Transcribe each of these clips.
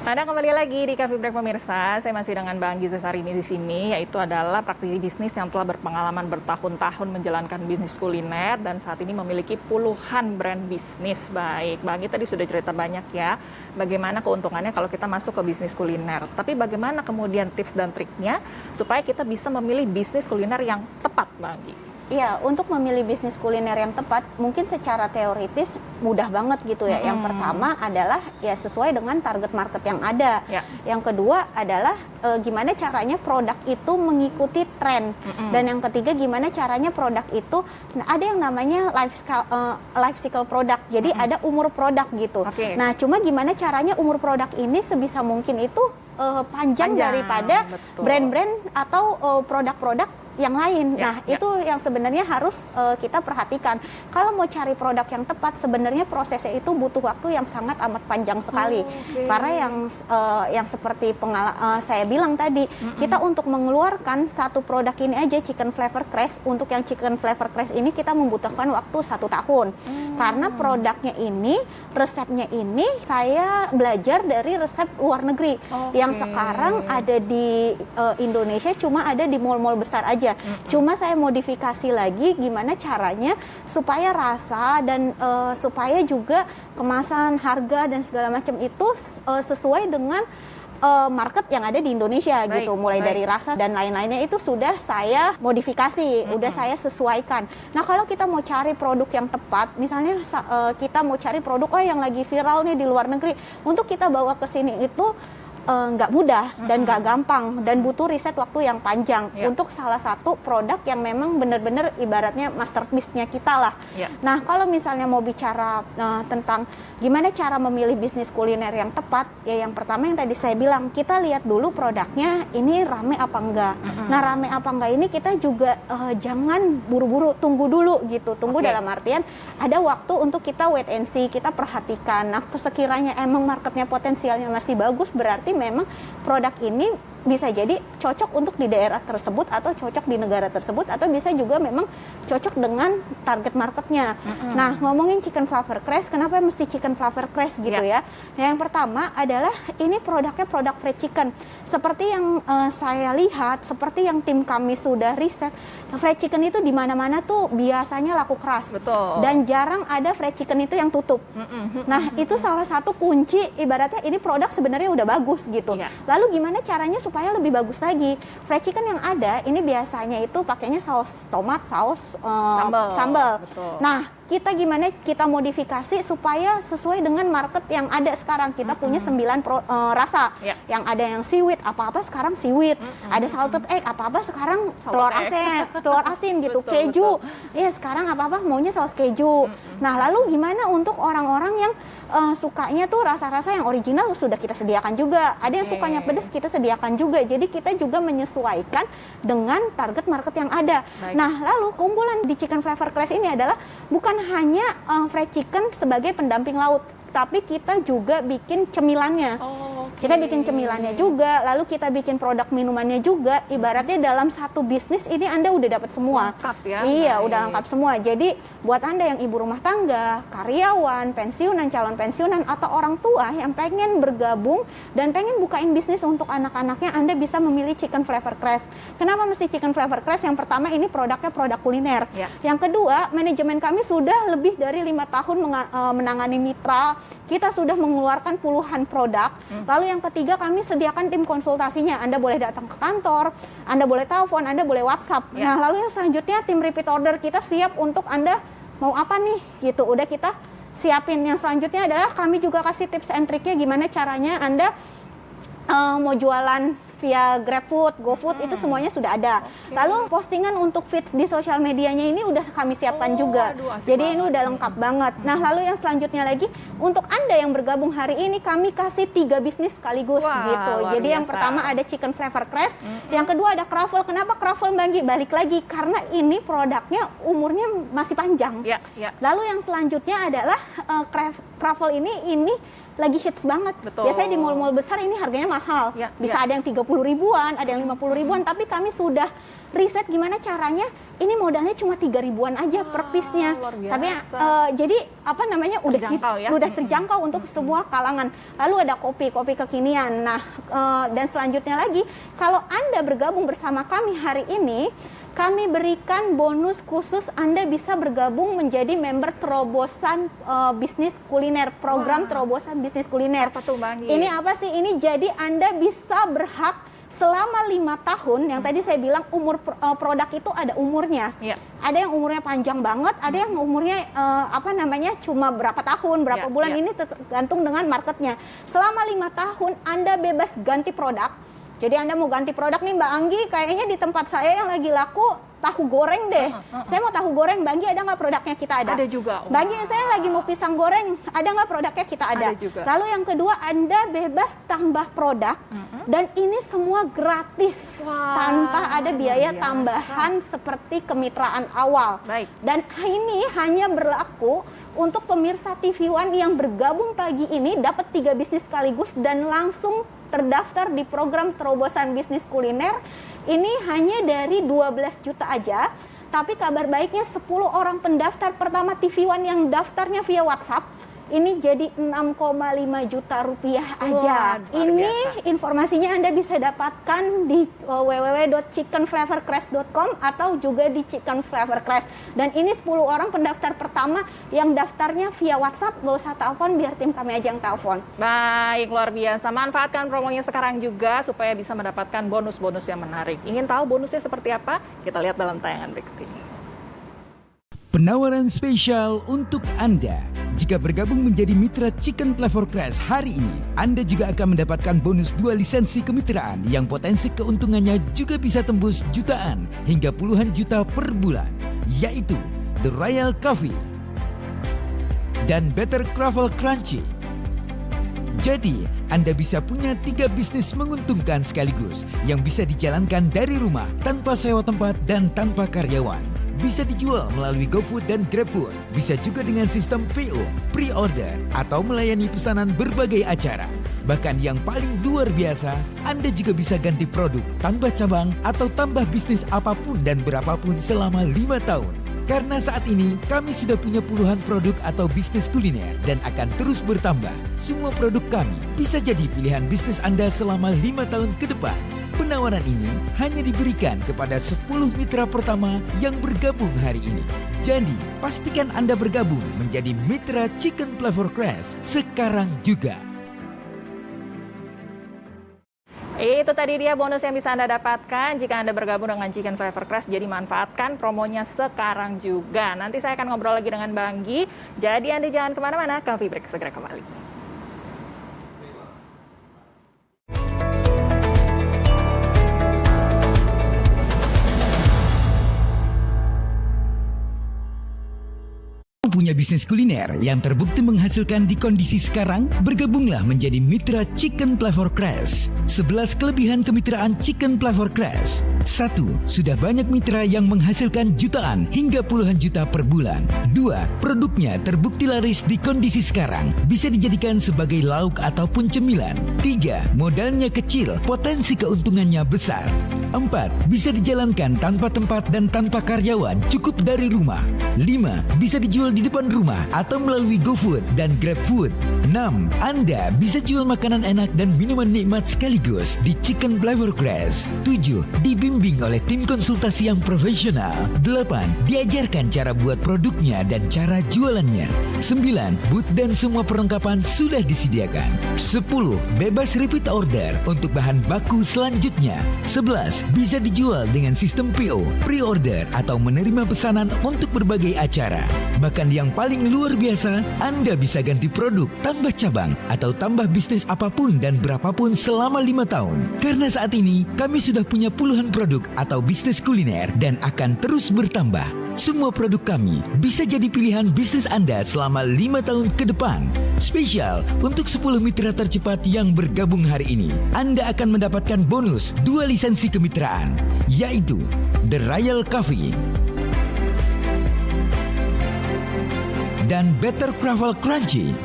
Anda kembali lagi di Coffee Break pemirsa. Saya masih dengan Mbak Anggi Zasarini di sini, yaitu adalah praktisi bisnis yang telah berpengalaman bertahun-tahun menjalankan bisnis kuliner dan saat ini memiliki puluhan brand bisnis. Baik, Mbak Anggi tadi sudah cerita banyak ya, bagaimana keuntungannya kalau kita masuk ke bisnis kuliner. Tapi bagaimana kemudian tips dan triknya supaya kita bisa memilih bisnis kuliner yang tepat, Mbak Anggi? Iya, untuk memilih bisnis kuliner yang tepat, mungkin secara teoritis mudah banget gitu ya. Yang pertama adalah ya sesuai dengan target market yang ada. Ya. Yang kedua adalah gimana caranya produk itu mengikuti tren. Dan yang ketiga gimana caranya produk itu, ada yang namanya life cycle produk. Jadi ada umur produk gitu. Oke. Nah, cuma gimana caranya umur produk ini sebisa mungkin itu panjang daripada betul. brand-brand atau produk-produk yang lain. Nah, ya. itu yang sebenarnya harus kita perhatikan. Kalau mau cari produk yang tepat, sebenarnya prosesnya itu butuh waktu yang sangat amat panjang sekali. Karena yang seperti saya bilang tadi, kita untuk mengeluarkan satu produk ini aja, chicken flavor craze, untuk yang chicken flavor craze ini kita membutuhkan waktu 1 tahun. Karena produknya ini, resepnya ini, saya belajar dari resep luar negeri. Yang sekarang ada di Indonesia cuma ada di mall-mall besar aja. Cuma saya modifikasi lagi gimana caranya supaya rasa dan supaya juga kemasan, harga dan segala macam itu sesuai dengan market yang ada di Indonesia. Gitu. Mulai dari rasa dan lain-lainnya itu sudah saya modifikasi, udah saya sesuaikan. Nah, kalau kita mau cari produk yang tepat, misalnya kita mau cari produk yang lagi viral nih di luar negeri, untuk kita bawa ke sini itu nggak mudah dan nggak gampang dan butuh riset waktu yang panjang untuk salah satu produk yang memang benar-benar ibaratnya masterpiece-nya kita lah. Nah, kalau misalnya mau bicara tentang gimana cara memilih bisnis kuliner yang tepat, ya yang pertama yang tadi saya bilang, kita lihat dulu produknya ini rame apa enggak. Nah, rame apa enggak ini kita juga jangan buru-buru, tunggu dulu gitu. Tunggu dalam artian ada waktu untuk kita wait and see, kita perhatikan. Nah, sekiranya emang marketnya potensialnya masih bagus, berarti memang produk ini bisa jadi cocok untuk di daerah tersebut atau cocok di negara tersebut atau bisa juga memang cocok dengan target marketnya. Nah, ngomongin chicken flavor craze, kenapa mesti chicken flavor craze gitu ya? Yang pertama adalah ini produknya produk fried chicken. Seperti yang saya lihat, seperti yang tim kami sudah riset, fried chicken itu di mana-mana tuh biasanya laku keras. Betul. Dan jarang ada fried chicken itu yang tutup. Nah, itu salah satu kunci, ibaratnya ini produk sebenarnya udah bagus gitu. Lalu gimana caranya supaya lebih bagus lagi? Fried chicken yang ada ini biasanya itu pakainya saus tomat, saus sambal. Nah, kita gimana kita modifikasi supaya sesuai dengan market yang ada sekarang. Kita punya 9 rasa. Yang ada yang seaweed, apa-apa sekarang seaweed. Ada salted egg, apa-apa sekarang telur asin gitu. Keju. Ya, sekarang apa-apa maunya saus keju. Nah, lalu gimana untuk orang-orang yang sukanya tuh rasa-rasa yang original sudah kita sediakan juga. Ada yang sukanya pedas, kita sediakan juga. Jadi kita juga menyesuaikan dengan target market yang ada. Nah, lalu keunggulan di chicken flavor craze ini adalah bukan hanya fried chicken sebagai pendamping laut, tapi kita juga bikin cemilannya. Kita bikin cemilannya juga, lalu kita bikin produk minumannya juga. Ibaratnya dalam satu bisnis ini Anda udah dapat semua. Lengkap ya? Iya, udah lengkap semua. Jadi buat Anda yang ibu rumah tangga, karyawan, pensiunan, calon pensiunan, atau orang tua yang pengen bergabung dan pengen bukain bisnis untuk anak-anaknya, Anda bisa memilih chicken flavor craze. Kenapa mesti chicken flavor craze? Yang pertama, ini produknya produk kuliner. Yang kedua, manajemen kami sudah lebih dari 5 tahun menangani mitra. Kita sudah mengeluarkan puluhan produk. Lalu yang ketiga, kami sediakan tim konsultasinya. Anda boleh datang ke kantor, Anda boleh telepon, Anda boleh WhatsApp. Nah, lalu yang selanjutnya, tim repeat order kita siap untuk Anda mau apa nih gitu. Udah kita siapin. Yang selanjutnya adalah kami juga kasih tips and triknya gimana caranya Anda mau jualan via GrabFood, GoFood, itu semuanya sudah ada. Lalu postingan untuk feeds di sosial medianya ini udah kami siapkan juga. Jadi ini udah lengkap banget. Nah, lalu yang selanjutnya lagi, untuk Anda yang bergabung hari ini, kami kasih 3 bisnis sekaligus gitu. Jadi yang pertama ada chicken flavor craze, yang kedua ada Cravel. Kenapa Cravel, Mbak? Balik lagi, karena ini produknya umurnya masih panjang. Lalu yang selanjutnya adalah Truffle ini lagi hits banget. Betul. Biasanya di mall-mall besar ini harganya mahal. Ya, Bisa ya. ada yang 30 ribuan, ada yang 50 ribuan, tapi kami sudah riset gimana caranya. Ini modalnya cuma 3 ribuan aja per piece-nya. luar biasa. Tapi jadi apa namanya Terjangkau ya. udah terjangkau untuk semua kalangan. Lalu ada kopi kekinian. Nah, dan selanjutnya lagi, kalau Anda bergabung bersama kami hari ini, kami berikan bonus khusus. Anda bisa bergabung menjadi member terobosan bisnis kuliner, program terobosan bisnis kuliner. Apa tuh, Mbak Anggi? Ini apa sih? Ini jadi Anda bisa berhak selama 5 tahun, yang tadi saya bilang umur produk itu ada umurnya. Iya. Ada yang umurnya panjang banget, ada yang umurnya cuma berapa tahun, berapa Iya, bulan, iya. ini tergantung dengan marketnya. Selama 5 tahun Anda bebas ganti produk. Jadi Anda mau ganti produk nih, Mbak Anggi, kayaknya di tempat saya yang lagi laku tahu goreng deh. Saya mau tahu goreng, Mbak Anggi ada nggak produknya? Kita ada. Ada juga. Mbak Anggi, saya lagi mau pisang goreng, ada nggak produknya? Kita ada. Ada juga. Lalu yang kedua, Anda bebas tambah produk, dan ini semua gratis, Wah, tanpa ada biaya luar biasa. tambahan seperti kemitraan awal. Baik. Dan ini hanya berlaku untuk pemirsa TV One yang bergabung pagi ini, dapat 3 bisnis sekaligus dan langsung terdaftar di program terobosan bisnis kuliner. Ini hanya dari 12 juta aja. Tapi kabar baiknya 10 orang pendaftar pertama TV One yang daftarnya via WhatsApp, ini jadi 6,5 juta rupiah aja. Wah, luar Ini biasa. informasinya Anda bisa dapatkan di www.chickenflavorcrash.com atau juga di Chicken Flavor Crash. Dan ini 10 orang pendaftar pertama yang daftarnya via WhatsApp, nggak usah telepon, biar tim kami aja yang telepon. Baik, luar biasa. Manfaatkan promonya sekarang juga supaya bisa mendapatkan bonus-bonus yang menarik. Ingin tahu bonusnya seperti apa? Kita lihat dalam tayangan berikut ini. Penawaran spesial untuk Anda. Jika bergabung menjadi mitra Chicken Flavor Crash hari ini, Anda juga akan mendapatkan bonus 2 lisensi kemitraan yang potensi keuntungannya juga bisa tembus jutaan hingga puluhan juta per bulan, yaitu The Royal Coffee dan Better Truffle Crunchy. Jadi, Anda bisa punya 3 bisnis menguntungkan sekaligus yang bisa dijalankan dari rumah tanpa sewa tempat dan tanpa karyawan. Bisa dijual melalui GoFood dan GrabFood. Bisa juga dengan sistem PO, pre-order, atau melayani pesanan berbagai acara. Bahkan yang paling luar biasa, Anda juga bisa ganti produk, tambah cabang, atau tambah bisnis apapun dan berapapun selama 5 tahun. Karena saat ini, kami sudah punya puluhan produk atau bisnis kuliner dan akan terus bertambah. Semua produk kami bisa jadi pilihan bisnis Anda selama 5 tahun ke depan. Penawaran ini hanya diberikan kepada 10 mitra pertama yang bergabung hari ini. Jadi, pastikan Anda bergabung menjadi mitra Chicken Flavor Crash sekarang juga. Itu tadi dia bonus yang bisa Anda dapatkan jika Anda bergabung dengan Chicken Flavor Crash. Jadi manfaatkan promonya sekarang juga. Nanti saya akan ngobrol lagi dengan Mbak Anggi. Jadi Anda jangan kemana-mana, Coffee Break segera kembali. Punya bisnis kuliner yang terbukti menghasilkan di kondisi sekarang? Bergabunglah menjadi mitra Chicken Flavor Crash. 11 kelebihan kemitraan Chicken Flavor Crash. 1. Sudah banyak mitra yang menghasilkan jutaan hingga puluhan juta per bulan. 2. Produknya terbukti laris di kondisi sekarang. Bisa dijadikan sebagai lauk ataupun cemilan. 3. Modalnya kecil, potensi keuntungannya besar. 4. Bisa dijalankan tanpa tempat dan tanpa karyawan, cukup dari rumah. 5. Bisa dijual di depan rumah atau melalui GoFood dan GrabFood. 6. Anda bisa jual makanan enak dan minuman nikmat sekaligus di Chicken Flavor Crash. 7. Dibimbing oleh tim konsultasi yang profesional. 8. Diajarkan cara buat produknya dan cara jualannya. 9. Booth dan semua perlengkapan sudah disediakan. 10. Bebas repeat order untuk bahan baku selanjutnya. 11. Bisa dijual dengan sistem PO, pre-order atau menerima pesanan untuk berbagai acara. Bahkan yang paling luar biasa, Anda bisa ganti produk, tambah cabang, atau tambah bisnis apapun dan berapapun selama 5 tahun. Karena saat ini, kami sudah punya puluhan produk atau bisnis kuliner dan akan terus bertambah. Semua produk kami bisa jadi pilihan bisnis Anda selama 5 tahun ke depan. Spesial untuk 10 mitra tercepat yang bergabung hari ini, Anda akan mendapatkan bonus 2 lisensi kemitraan, yaitu The Royal Coffee dan Better Truffle Crunchy.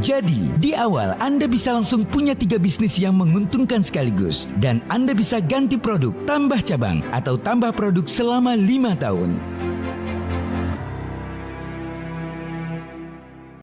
Jadi, di awal Anda bisa langsung punya 3 bisnis yang menguntungkan sekaligus. Dan Anda bisa ganti produk, tambah cabang, atau tambah produk selama 5 tahun.